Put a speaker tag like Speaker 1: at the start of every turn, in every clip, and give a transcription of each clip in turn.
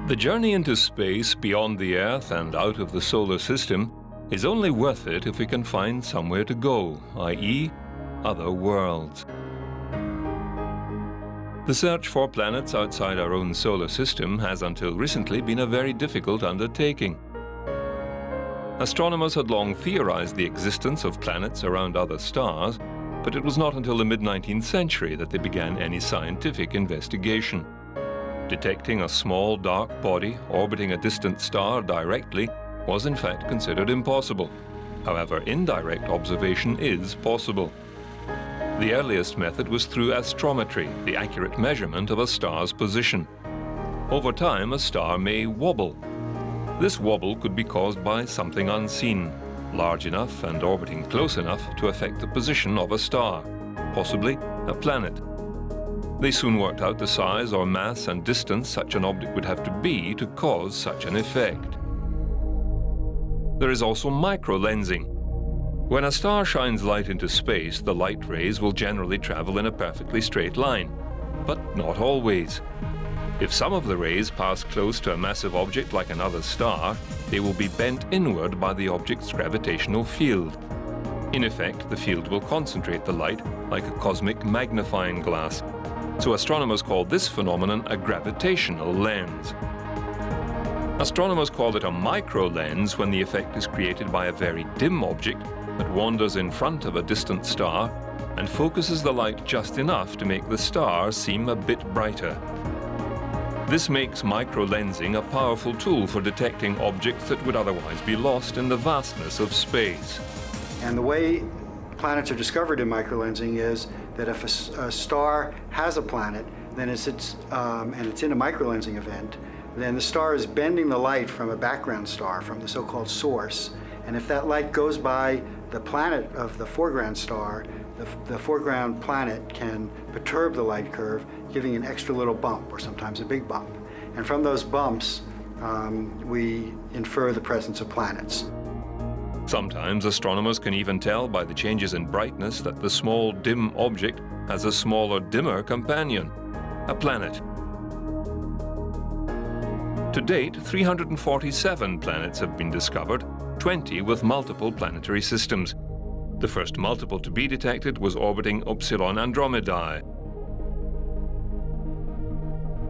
Speaker 1: The journey into space beyond the Earth and out of the solar system is only worth it if we can find somewhere to go, i.e., other worlds. The search for planets outside our own solar system has until recently been a very difficult undertaking. Astronomers had long theorized the existence of planets around other stars, but it was not until the mid-19th century that they began any scientific investigation. Detecting a small dark body orbiting a distant star directly was in fact considered impossible. However, indirect observation is possible. The earliest method was through astrometry, the accurate measurement of a star's position. Over time, a star may wobble. This wobble could be caused by something unseen, large enough and orbiting close enough to affect the position of a star, possibly a planet. They soon worked out the size or mass and distance such an object would have to be to cause such an effect. There is also microlensing. When a star shines light into space, the light rays will generally travel in a perfectly straight line, but not always. If some of the rays pass close to a massive object like another star, they will be bent inward by the object's gravitational field. In effect, the field will concentrate the light like a cosmic magnifying glass. So astronomers call this phenomenon a gravitational lens. Astronomers call it a microlens when the effect is created by a very dim object that wanders in front of a distant star and focuses the light just enough to make the star seem a bit brighter. This makes microlensing a powerful tool for detecting objects that would otherwise be lost in the vastness of space.
Speaker 2: And the way planets are discovered in microlensing is that if a star has a planet, then and it's in a microlensing event, then the star is bending the light from a background star, from the so-called source. And if that light goes by the planet of the foreground star, the foreground planet can perturb the light curve, giving an extra little bump, or sometimes a big bump. And from those bumps, we infer the presence of planets.
Speaker 1: Sometimes astronomers can even tell by the changes in brightness that the small, dim object has a smaller, dimmer companion, a planet. To date, 347 planets have been discovered, 20 with multiple planetary systems. The first multiple to be detected was orbiting Upsilon Andromedae.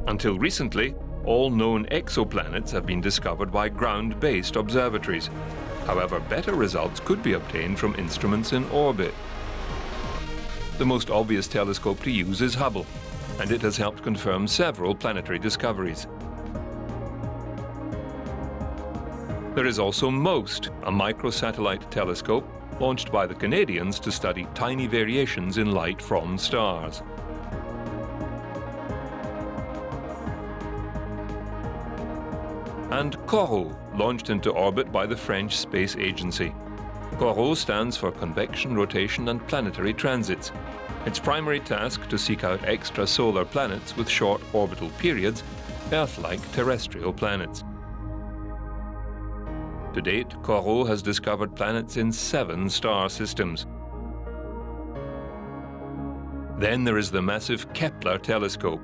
Speaker 1: Until recently, all known exoplanets have been discovered by ground-based observatories. However, better results could be obtained from instruments in orbit. The most obvious telescope to use is Hubble, and it has helped confirm several planetary discoveries. There is also MOST, a microsatellite telescope launched by the Canadians to study tiny variations in light from stars. And COROT, launched into orbit by the French Space Agency. COROT stands for Convection, Rotation and Planetary Transits. Its primary task to seek out extrasolar planets with short orbital periods, Earth-like terrestrial planets. To date, COROT has discovered planets in 7 star systems. Then there is the massive Kepler telescope,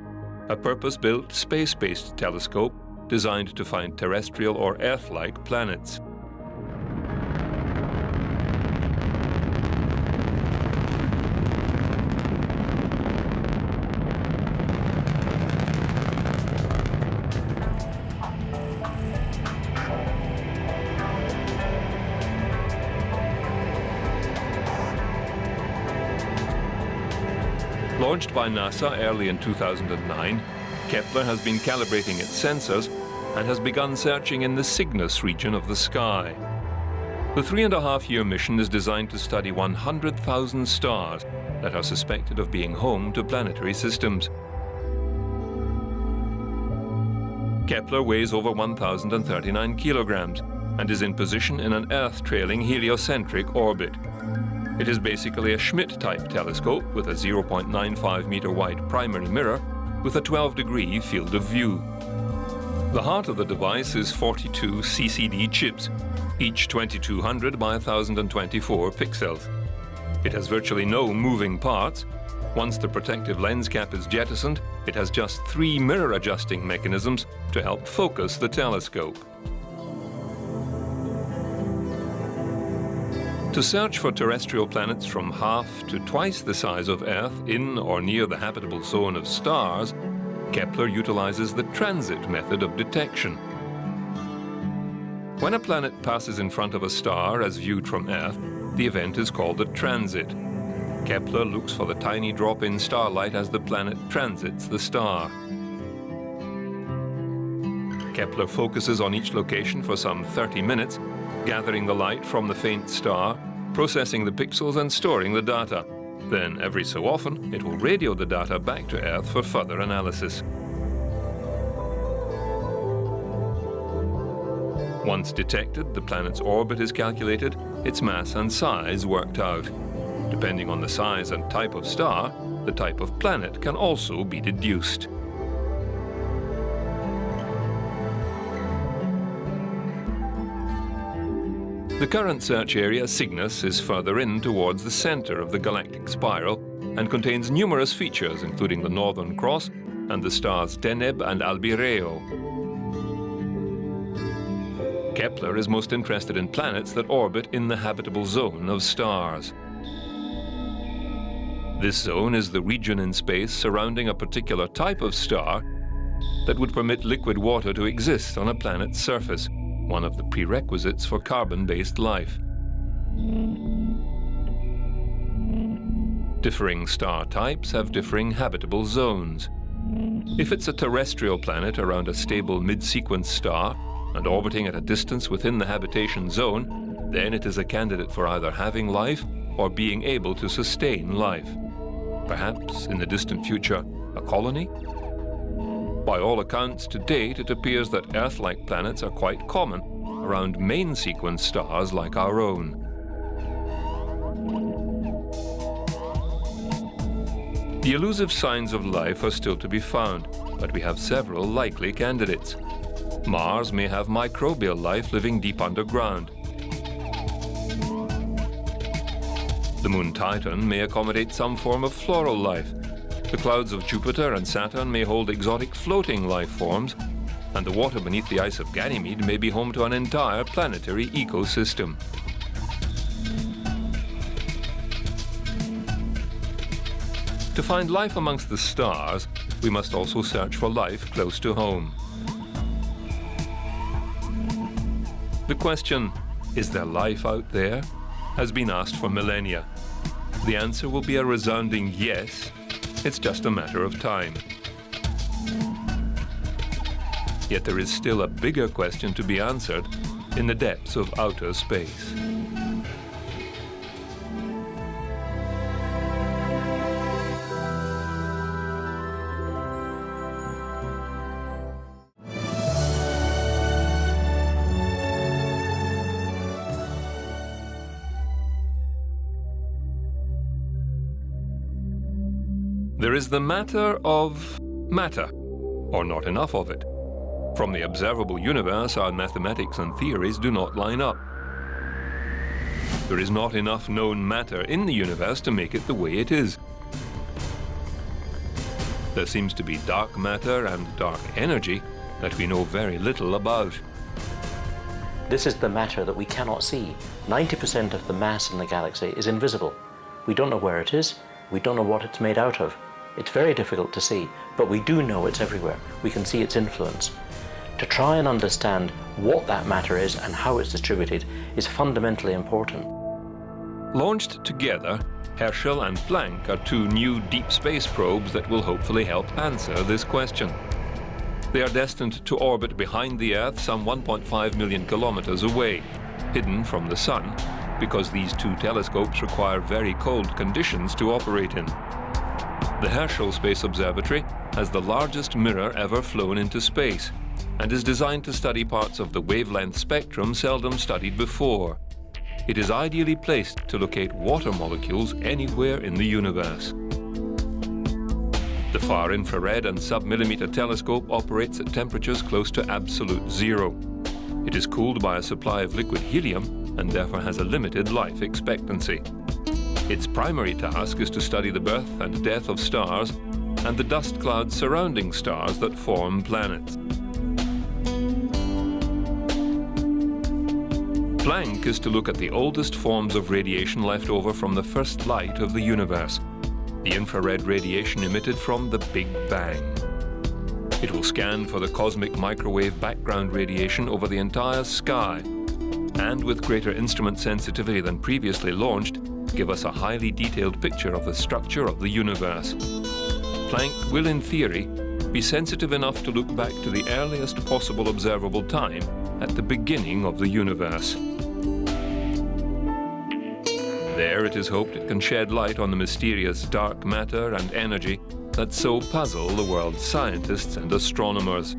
Speaker 1: a purpose-built space-based telescope designed to find terrestrial or Earth-like planets. Launched by NASA early in 2009, Kepler has been calibrating its sensors and has begun searching in the Cygnus region of the sky. The 3.5-year mission is designed to study 100,000 stars that are suspected of being home to planetary systems. Kepler weighs over 1,039 kilograms and is in position in an Earth-trailing heliocentric orbit. It is basically a Schmidt-type telescope with a 0.95-meter wide primary mirror with a 12-degree field of view. The heart of the device is 42 CCD chips, each 2200 by 1024 pixels. It has virtually no moving parts, Once the protective lens cap is jettisoned, it has just 3 mirror-adjusting mechanisms to help focus the telescope. To search for terrestrial planets from half to twice the size of Earth in or near the habitable zone of stars, Kepler utilizes the transit method of detection. When a planet passes in front of a star as viewed from Earth, the event is called a transit. Kepler looks for the tiny drop in starlight as the planet transits the star. Kepler focuses on each location for some 30 minutes, gathering the light from the faint star, processing the pixels and storing the data. Then, every so often, it will radio the data back to Earth for further analysis. Once detected, the planet's orbit is calculated, its mass and size worked out. Depending on the size and type of star, the type of planet can also be deduced. The current search area, Cygnus, is further in towards the center of the galactic spiral and contains numerous features, including the Northern Cross and the stars Deneb and Albireo. Kepler is most interested in planets that orbit in the habitable zone of stars. This zone is the region in space surrounding a particular type of star that would permit liquid water to exist on a planet's surface, one of the prerequisites for carbon-based life. Differing star types have differing habitable zones. If it's a terrestrial planet around a stable mid-sequence star and orbiting at a distance within the habitation zone, then it is a candidate for either having life or being able to sustain life. Perhaps, in the distant future, a colony? By all accounts, to date, it appears that Earth-like planets are quite common around main-sequence stars like our own. The elusive signs of life are still to be found, but we have several likely candidates. Mars may have microbial life living deep underground. The moon Titan may accommodate some form of floral life. The clouds of Jupiter and Saturn may hold exotic floating life forms, and the water beneath the ice of Ganymede may be home to an entire planetary ecosystem. To find life amongst the stars, we must also search for life close to home. The question, is there life out there, has been asked for millennia. The answer will be a resounding yes. It's just a matter of time. Yet there is still a bigger question to be answered in the depths of outer space. There is the matter of matter, or not enough of it. From the observable universe, our mathematics and theories do not line up. There is not enough known matter in the universe to make it the way it is. There seems to be dark matter and dark energy that we know very little about.
Speaker 3: This is the matter that we cannot see. 90% of the mass in the galaxy is invisible. We don't know where it is. We don't know what it's made out of. It's very difficult to see, but we do know it's everywhere. We can see its influence. To try and understand what that matter is and how it's distributed is fundamentally important.
Speaker 1: Launched together, Herschel and Planck are two new deep space probes that will hopefully help answer this question. They are destined to orbit behind the Earth some 1.5 million kilometers away, hidden from the Sun, because these two telescopes require very cold conditions to operate in. The Herschel Space Observatory has the largest mirror ever flown into space and is designed to study parts of the wavelength spectrum seldom studied before. It is ideally placed to locate water molecules anywhere in the universe. The Far Infrared and Sub-Millimeter Telescope operates at temperatures close to absolute zero. It is cooled by a supply of liquid helium and therefore has a limited life expectancy. Its primary task is to study the birth and death of stars and the dust clouds surrounding stars that form planets. Planck is to look at the oldest forms of radiation left over from the first light of the universe, the infrared radiation emitted from the Big Bang. It will scan for the cosmic microwave background radiation over the entire sky, and with greater instrument sensitivity than previously launched, give us a highly detailed picture of the structure of the universe. Planck will, in theory, be sensitive enough to look back to the earliest possible observable time at the beginning of the universe. There, it is hoped it can shed light on the mysterious dark matter and energy that so puzzle the world's scientists and astronomers.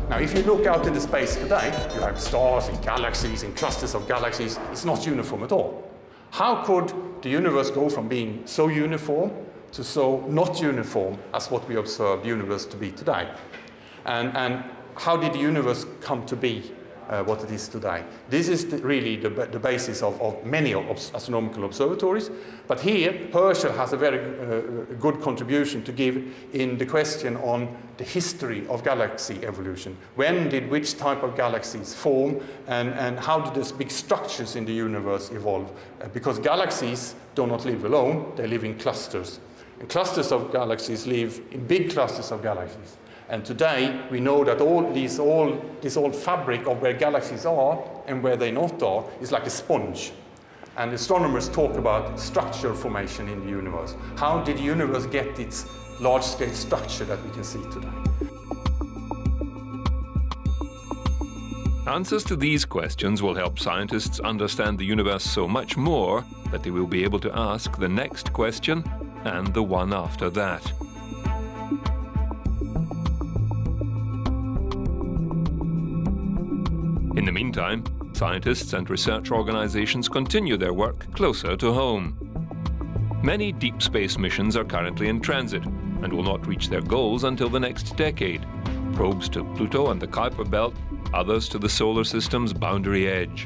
Speaker 4: Now, if you look out into space today, you have stars and galaxies and clusters of galaxies. It's not uniform at all. How could the universe go from being so uniform to so not uniform as what we observe the universe to be today? And how did the universe come to be what it is today? This is really the basis of many astronomical observatories. But here, Herschel has a very good contribution to give in the question on the history of galaxy evolution. When did which type of galaxies form, and how did these big structures in the universe evolve? Because galaxies do not live alone, they live in clusters. And clusters of galaxies live in big clusters of galaxies. And today, we know that this whole fabric of where galaxies are and where they not are is like a sponge. And astronomers talk about structure formation in the universe. How did the universe get its large-scale structure that we can see today?
Speaker 1: Answers to these questions will help scientists understand the universe so much more that they will be able to ask the next question and the one after that. In the meantime, scientists and research organizations continue their work closer to home. Many deep space missions are currently in transit and will not reach their goals until the next decade. Probes to Pluto and the Kuiper Belt, others to the solar system's boundary edge.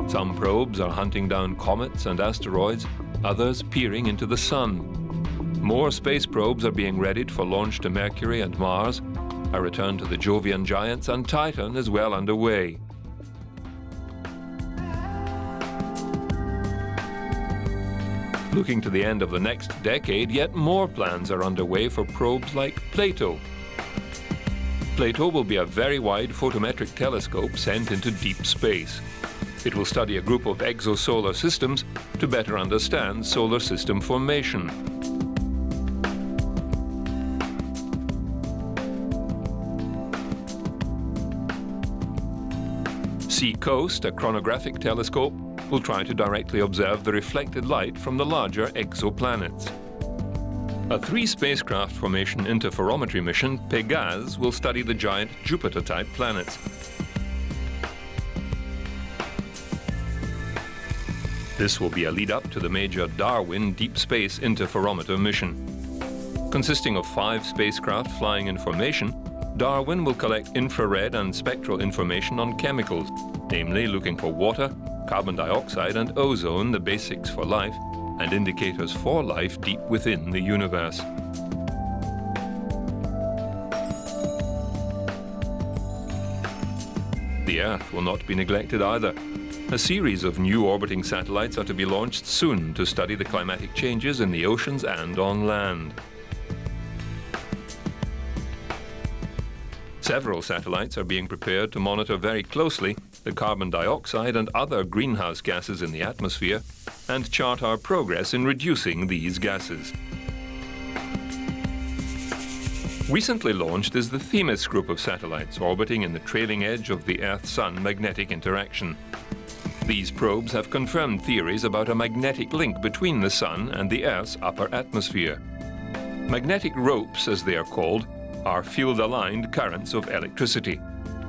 Speaker 1: Some probes are hunting down comets and asteroids, others peering into the sun. More space probes are being readied for launch to Mercury and Mars. A return to the Jovian giants and Titan is well underway. Looking to the end of the next decade, yet more plans are underway for probes like Plato. Plato will be a very wide photometric telescope sent into deep space. It will study a group of exosolar systems to better understand solar system formation. SeaCoast, a chronographic telescope, will try to directly observe the reflected light from the larger exoplanets. A 3-spacecraft formation interferometry mission, Pégase, will study the giant Jupiter-type planets. This will be a lead-up to the major Darwin Deep Space Interferometer mission. Consisting of 5 spacecraft flying in formation, Darwin will collect infrared and spectral information on chemicals, namely looking for water, carbon dioxide and ozone, the basics for life, and indicators for life deep within the universe. The Earth will not be neglected either. A series of new orbiting satellites are to be launched soon to study the climatic changes in the oceans and on land. Several satellites are being prepared to monitor very closely the carbon dioxide and other greenhouse gases in the atmosphere and chart our progress in reducing these gases. Recently launched is the Themis group of satellites orbiting in the trailing edge of the Earth-Sun magnetic interaction. These probes have confirmed theories about a magnetic link between the Sun and the Earth's upper atmosphere. Magnetic ropes, as they are called, are field-aligned currents of electricity.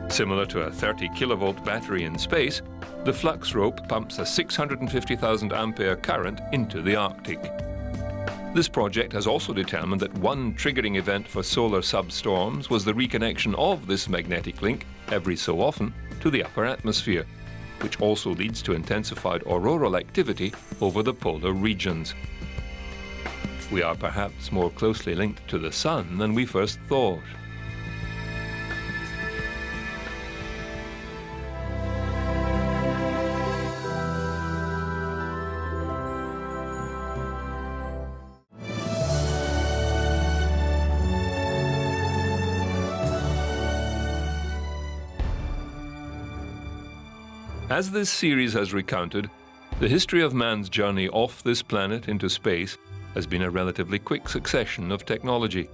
Speaker 1: Similar to a 30 kilovolt battery in space, the flux rope pumps a 650,000 ampere current into the Arctic. This project has also determined that one triggering event for solar substorms was the reconnection of this magnetic link every so often to the upper atmosphere, which also leads to intensified auroral activity over the polar regions. We are perhaps more closely linked to the Sun than we first thought. As this series has recounted, the history of man's journey off this planet into space has been a relatively quick succession of technology.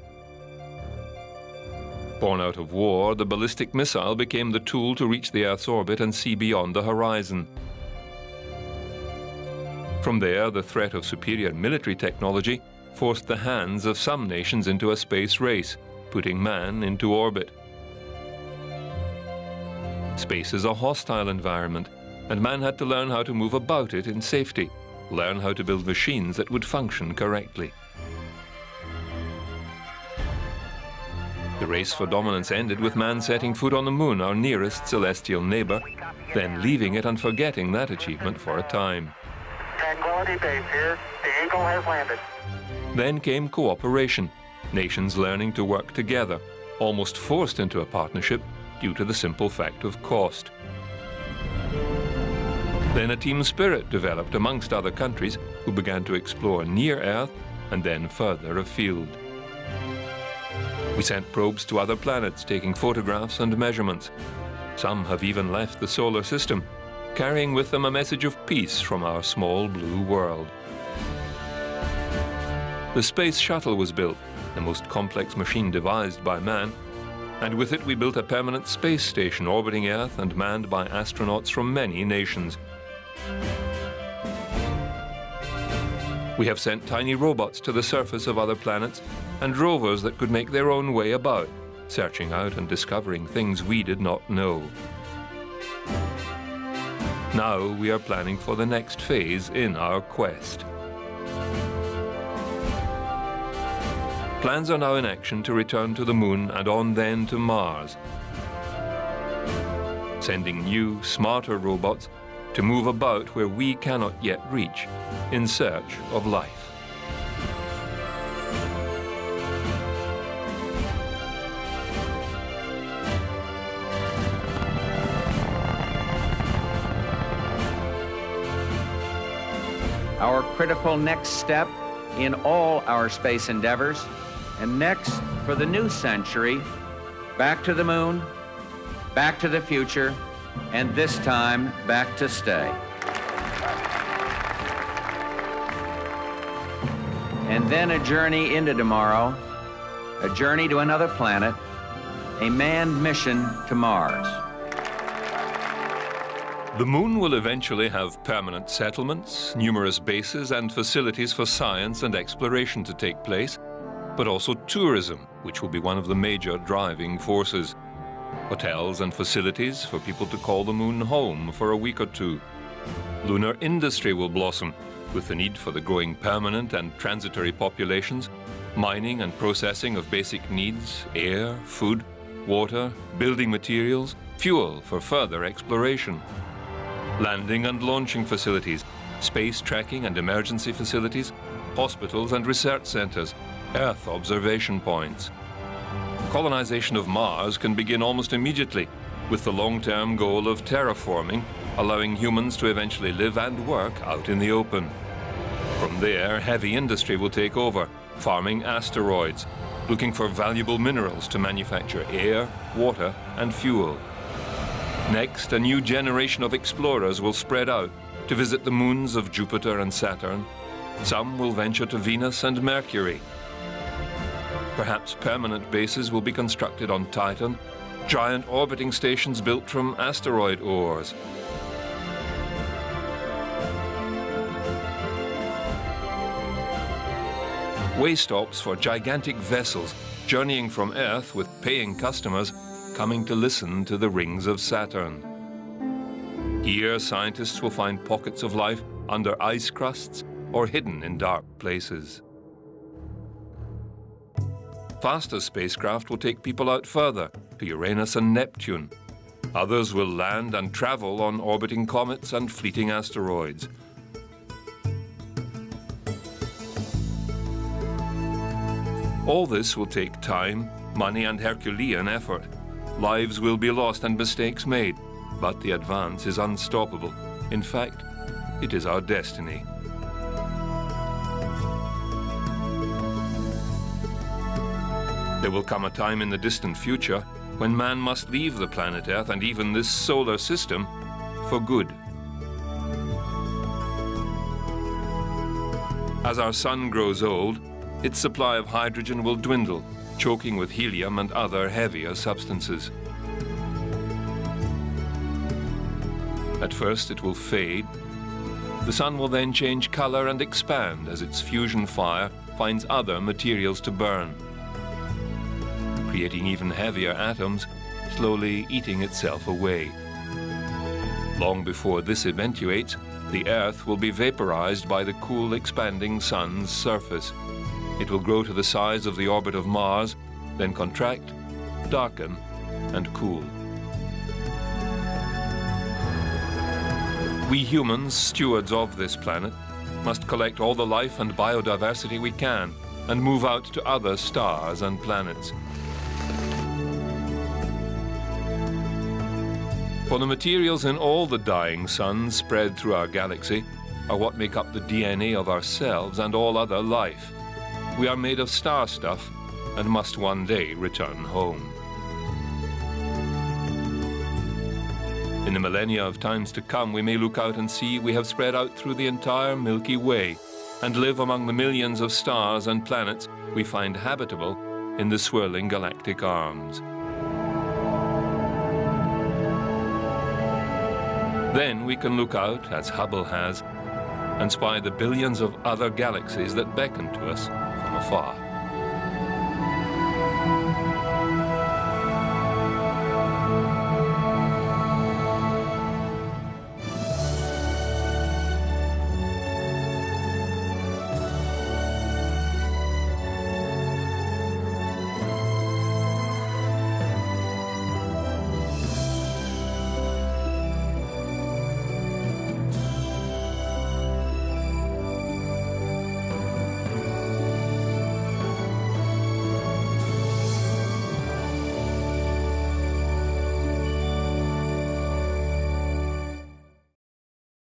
Speaker 1: Born out of war, the ballistic missile became the tool to reach the Earth's orbit and see beyond the horizon. From there, the threat of superior military technology forced the hands of some nations into a space race, putting man into orbit. Space is a hostile environment, and man had to learn how to move about it in safety, learn how to build machines that would function correctly. The race for dominance ended with man setting foot on the moon, our nearest celestial neighbor, then leaving it and forgetting that achievement for a time.
Speaker 5: Tranquility Base here. The Eagle has landed.
Speaker 1: Then came cooperation, nations learning to work together, almost forced into a partnership due to the simple fact of cost. Then a team spirit developed amongst other countries who began to explore near Earth and then further afield. We sent probes to other planets taking photographs and measurements. Some have even left the solar system, carrying with them a message of peace from our small blue world. The Space Shuttle was built, the most complex machine devised by man, and with it we built a permanent space station orbiting Earth and manned by astronauts from many nations. We have sent tiny robots to the surface of other planets and rovers that could make their own way about, searching out and discovering things we did not know. Now we are planning for the next phase in our quest. Plans are now in action to return to the Moon and on then to Mars, sending new, smarter robots to move about where we cannot yet reach, in search of life.
Speaker 6: Our critical next step in all our space endeavors, and next for the new century, back to the moon, back to the future, and this time back to stay. And then a journey into tomorrow, a journey to another planet, a manned mission to Mars.
Speaker 1: The Moon will eventually have permanent settlements, numerous bases and facilities for science and exploration to take place, but also tourism, which will be one of the major driving forces. Hotels and facilities for people to call the Moon home for a week or two. Lunar industry will blossom, with the need for the growing permanent and transitory populations, mining and processing of basic needs, air, food, water, building materials, fuel for further exploration. Landing and launching facilities, space tracking and emergency facilities, hospitals and research centers, Earth observation points. Colonization of Mars can begin almost immediately, with the long-term goal of terraforming, allowing humans to eventually live and work out in the open. From there, heavy industry will take over, farming asteroids, looking for valuable minerals to manufacture air, water, and fuel. Next, a new generation of explorers will spread out to visit the moons of Jupiter and Saturn. Some will venture to Venus and Mercury. Perhaps permanent bases will be constructed on Titan, giant orbiting stations built from asteroid ores. Way stops for gigantic vessels journeying from Earth with paying customers coming to listen to the rings of Saturn. Here, scientists will find pockets of life under ice crusts or hidden in dark places. Faster spacecraft will take people out further, to Uranus and Neptune. Others will land and travel on orbiting comets and fleeting asteroids. All this will take time, money, and Herculean effort. Lives will be lost and mistakes made, but the advance is unstoppable. In fact, it is our destiny. There will come a time in the distant future when man must leave the planet Earth and even this solar system for good. As our sun grows old, its supply of hydrogen will dwindle, choking with helium and other heavier substances. At first it will fade. The sun will then change color and expand as its fusion fire finds other materials to burn, creating even heavier atoms, slowly eating itself away. Long before this eventuates, the Earth will be vaporized by the cool, expanding sun's surface. It will grow to the size of the orbit of Mars, then contract, darken, and cool. We humans, stewards of this planet, must collect all the life and biodiversity we can and move out to other stars and planets. For the materials in all the dying suns spread through our galaxy are what make up the DNA of ourselves and all other life. We are made of star stuff and must one day return home. In the millennia of times to come, we may look out and see we have spread out through the entire Milky Way and live among the millions of stars and planets we find habitable in the swirling galactic arms. Then we can look out, as Hubble has, and spy the billions of other galaxies that beckon to us from afar.